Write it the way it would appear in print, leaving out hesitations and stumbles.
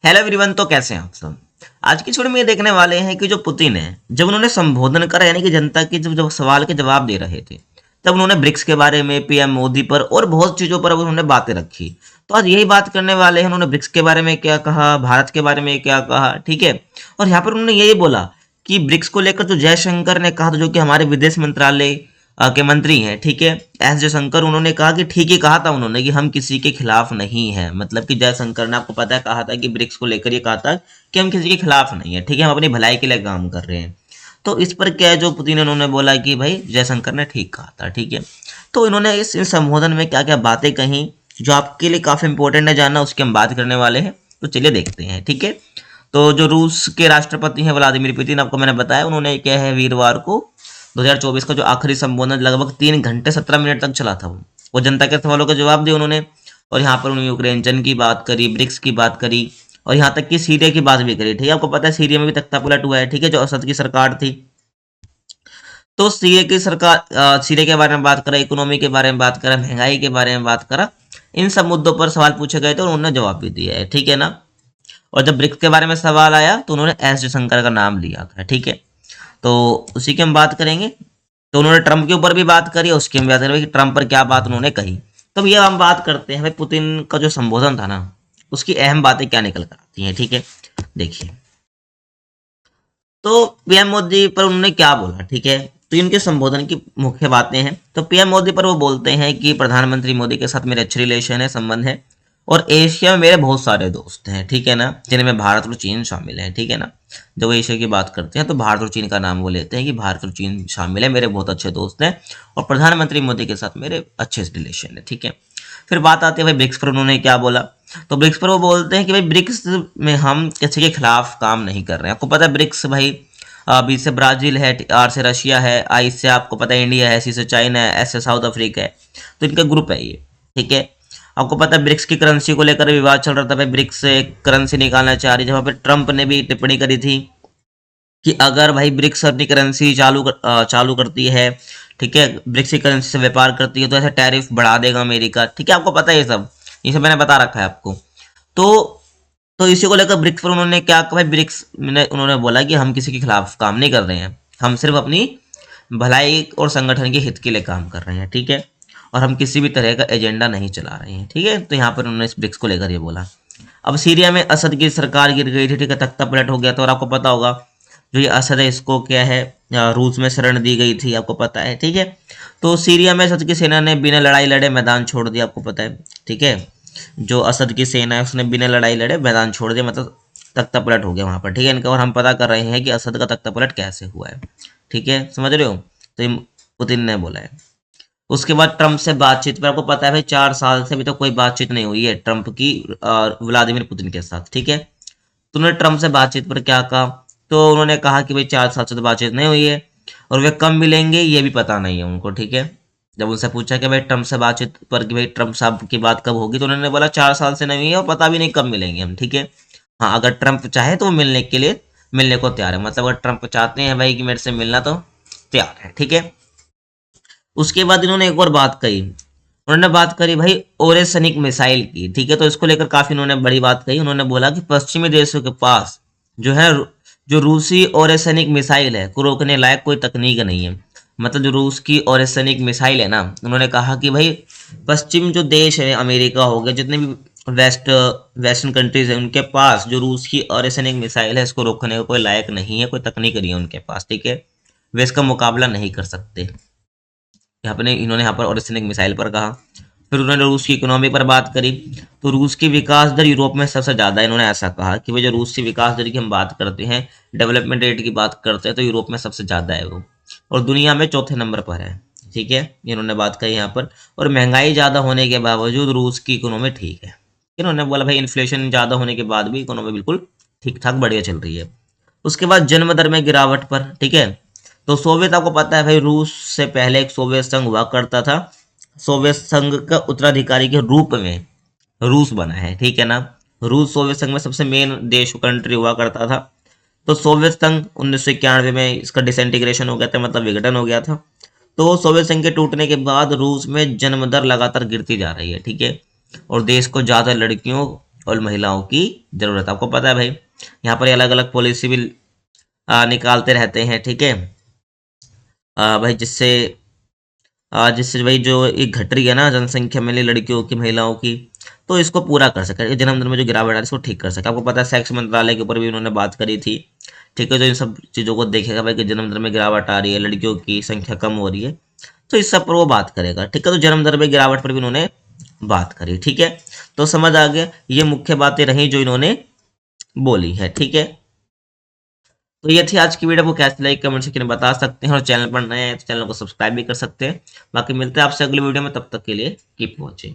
Hello everyone. तो कैसे हैं आप सब। आज की छोड़ में ये देखने वाले हैं कि जो पुतिन है, जब उन्होंने संबोधन करा यानी कि जनता की जब सवाल के जवाब दे रहे थे, तब उन्होंने ब्रिक्स के बारे में, पीएम मोदी पर और बहुत चीजों पर उन्होंने बातें रखी। तो आज यही बात करने वाले हैं। उन्होंने ब्रिक्स के बारे में क्या कहा, भारत के बारे में क्या कहा, ठीक है। और यहाँ पर उन्होंने यही बोला कि ब्रिक्स को लेकर जो जयशंकर ने कहा था, जो कि हमारे विदेश मंत्रालय के मंत्री हैं, ठीक है, एस जयशंकर, उन्होंने कहा कि ठीक ही कहा था उन्होंने कि हम किसी के खिलाफ नहीं है। मतलब कि जयशंकर ने, आपको पता है, कहा था कि ब्रिक्स को लेकर ये कहा था कि हम किसी के खिलाफ नहीं है, ठीक है, हम अपनी भलाई के लिए काम कर रहे हैं। तो इस पर क्या है, जो पुतिन उन्होंने बोला कि भाई जयशंकर ने ठीक कहा था, ठीक है। तो इन्होंने इस संबोधन में क्या क्या बातें कही जो आपके लिए काफी इंपॉर्टेंट है जानना, उसकी हम बात करने वाले हैं। तो चलिए देखते हैं, ठीक है। तो जो रूस के राष्ट्रपति हैं व्लादिमीर पुतिन, आपको मैंने बताया, उन्होंने क्या है वीरवार को 2024 का जो आखिरी संबोधन लगभग 3 घंटे 17 मिनट तक चला था, वो जनता के सवालों के जवाब दिए उन्होंने। और यहाँ पर उन्होंने यूक्रेन जंग की बात करी, ब्रिक्स की बात करी, और यहाँ तक कि सीरिया की बात भी करी, ठीक है। आपको पता है सीरिया में भी तख्ता पलट हुआ है, ठीक है, जो असद की सरकार थी। तो सीरिया की सरकार, सीरिया के बारे में बात करा, इकोनॉमी के बारे में बात करा, महंगाई के बारे में बात करा। इन सब मुद्दों पर सवाल पूछे गए थे और उन्होंने जवाब भी दिया है, ठीक है ना। और जब ब्रिक्स के बारे में सवाल आया तो उन्होंने एस जयशंकर का नाम लिया था, ठीक है। तो उसी की हम बात करेंगे। तो उन्होंने ट्रंप के ऊपर भी बात करी और उसकी हम बात करेंगे कि ट्रंप पर क्या बात उन्होंने कही। तो भैया हम बात करते हैं भाई पुतिन का जो संबोधन था ना, उसकी अहम बातें क्या निकल कर आती हैं, ठीक है। देखिए, तो पीएम मोदी पर उन्होंने क्या बोला, ठीक है। तो इनके संबोधन की मुख्य बातें हैं। तो पीएम मोदी पर वो बोलते हैं कि प्रधानमंत्री मोदी के साथ मेरे अच्छे रिलेशन है, संबंध है, और एशिया में मेरे बहुत सारे दोस्त हैं, ठीक है ना, जिनमें भारत और चीन शामिल है, ठीक है ना। जब वो एशिया की बात करते हैं तो भारत और चीन का नाम वो लेते हैं कि भारत और चीन शामिल है, मेरे बहुत अच्छे दोस्त हैं, और प्रधानमंत्री मोदी के साथ मेरे अच्छे रिलेशन है, ठीक है। फिर बात आती है भाई ब्रिक्स पर उन्होंने क्या बोला। तो ब्रिक्स पर वो बोलते हैं कि भाई ब्रिक्स में हम किसी के खिलाफ काम नहीं कर रहे हैं। आपको पता है ब्रिक्स भाई, बी से ब्राजील है, आर से रशिया है, आई से आपको पता है इंडिया है, सी से चाइना है, एस से साउथ अफ्रीका है। तो इनका ग्रुप है ये, ठीक है। आपको पता है ब्रिक्स की करेंसी को लेकर विवाद चल रहा था भाई, ब्रिक्स से करेंसी निकालना चाह रही, जहाँ पे ट्रंप ने भी टिप्पणी करी थी कि अगर भाई ब्रिक्स अपनी करेंसी चालू करती है, ठीक है, ब्रिक्स की करेंसी से व्यापार करती है, तो ऐसा टैरिफ बढ़ा देगा अमेरिका, ठीक है। आपको पता है ये सब मैंने बता रखा है आपको। तो तो इसी को लेकर ब्रिक्स पर उन्होंने क्या कहा भाई, ब्रिक्स में उन्होंने बोला कि हम किसी के खिलाफ काम नहीं कर रहे हैं, हम सिर्फ अपनी भलाई और संगठन के हित के लिए काम कर रहे हैं, ठीक है, और हम किसी भी तरह का एजेंडा नहीं चला रहे हैं, ठीक है। तो यहाँ पर उन्होंने इस ब्रिक्स को लेकर ये बोला। अब सीरिया में असद की सरकार गिर गई थी, ठीक है, तख्ता पलट हो गया था, और आपको पता होगा जो ये असद है इसको क्या है, रूस में शरण दी गई थी, आपको पता है, ठीक है। तो सीरिया में असद की सेना ने बिना लड़ाई लड़े मैदान छोड़ दिया, आपको पता है, ठीक है। जो असद की सेना है उसने बिना लड़ाई लड़े मैदान छोड़ दिया, मतलब तख्ता पलट हो गया वहां पर, ठीक है इनका। और हम पता कर रहे हैं कि असद का तख्ता पलट कैसे हुआ है, ठीक है, समझ रहे हो। तो ये पुतिन ने बोला है। उसके बाद ट्रंप से बातचीत पर, आपको पता है भाई 4 साल से अभी तक कोई बातचीत नहीं हुई है ट्रंप की व्लादिमीर पुतिन के साथ, ठीक है। तो उन्होंने ट्रंप से बातचीत पर क्या कहा, तो उन्होंने कहा कि भाई 4 साल से तो बातचीत नहीं हुई है, और वे कब मिलेंगे ये भी पता नहीं है उनको, ठीक है। जब उनसे पूछा कि भाई ट्रंप से बातचीत पर कि भाई ट्रंप साहब की बात कब होगी, तो उन्होंने बोला 4 साल से नहीं हुई है और पता भी नहीं कब मिलेंगे हम, ठीक है। हाँ, अगर ट्रंप चाहे तो वो मिलने के लिए मिलने को तैयार है, मतलब अगर ट्रंप चाहते हैं भाई कि मेरे से मिलना, तो तैयार है, ठीक है। उसके बाद इन्होंने एक और बात कही, उन्होंने बात करी भाई ओरेसनिक मिसाइल की, ठीक है। तो इसको लेकर काफी उन्होंने बड़ी बात कही। उन्होंने बोला कि पश्चिमी देशों के पास जो है, जो रूसी ओरेसनिक मिसाइल है को रोकने लायक कोई तकनीक नहीं है। मतलब जो रूस की ओरेसनिक मिसाइल है ना, उन्होंने कहा कि भाई पश्चिम जो देश है, अमेरिका हो गया, जितने भी वेस्टर्न कंट्रीज है, उनके पास जो रूस की ओरेसनिक मिसाइल है इसको रोकने का कोई लायक नहीं है, कोई तकनीक नहीं है उनके पास, ठीक है। वे इसका मुकाबला नहीं कर सकते। इन्होंने यहाँ पर ओरिसनिक मिसाइल पर कहा। फिर उन्होंने रूस की इकोनॉमी पर बात करी। तो रूस की विकास दर यूरोप में सबसे ज़्यादा है। इन्होंने ऐसा कहा कि वो जो रूस की विकास दर की हम बात करते हैं, डेवलपमेंट रेट की बात करते हैं, तो यूरोप में सबसे ज़्यादा है वो, और दुनिया में चौथे नंबर पर है, ठीक है। इन्होंने बात कही यहाँ पर। और महंगाई ज़्यादा होने के बावजूद रूस की इकोनॉमी ठीक है। इन्होंने बोला भाई इन्फ्लेशन ज़्यादा होने के बाद भी इकोनॉमी बिल्कुल ठीक ठाक बढ़िया चल रही है। उसके बाद जन्म दर में गिरावट पर, ठीक है। तो सोवियत, आपको पता है भाई रूस से पहले एक सोवियत संघ हुआ करता था, सोवियत संघ का उत्तराधिकारी के रूप में रूस बना है, ठीक है ना। रूस सोवियत संघ में सबसे मेन देश कंट्री हुआ करता था। तो सोवियत संघ 1991 में इसका डिसइंटीग्रेशन हो गया था, मतलब विघटन हो गया था। तो सोवियत संघ के टूटने के बाद रूस में जन्म दर लगातार गिरती जा रही है, ठीक है। और देश को ज़्यादा लड़कियों और महिलाओं की जरूरत। आपको पता है भाई, यहाँ पर अलग अलग पॉलिसी भी निकालते रहते हैं, ठीक है भाई, जिससे भाई जो एक घट रही है ना जनसंख्या में लड़कियों की, महिलाओं की, तो इसको पूरा कर सके, जन्म दर में जो गिरावट आ रही है इसको ठीक कर सके। आपको पता है सेक्स मंत्रालय के ऊपर भी उन्होंने बात करी थी, ठीक है, जो इन सब चीज़ों को देखेगा भाई कि जन्म दर में गिरावट आ रही है, लड़कियों की संख्या कम हो रही है, तो इस सब पर वो बात करेगा, ठीक है। तो जन्म दर में गिरावट पर भी उन्होंने बात करी, ठीक है। तो समझ आ गया, ये मुख्य बातें रही जो इन्होंने बोली है, ठीक है। तो ये थी आज की वीडियो, को कैसे लाइक कमेंट सेक्शन में बता सकते हैं, और चैनल पर नए हैं तो चैनल को सब्सक्राइब भी कर सकते हैं। बाकी मिलते हैं आपसे अगली वीडियो में, तब तक के लिए कीप वॉचिंग।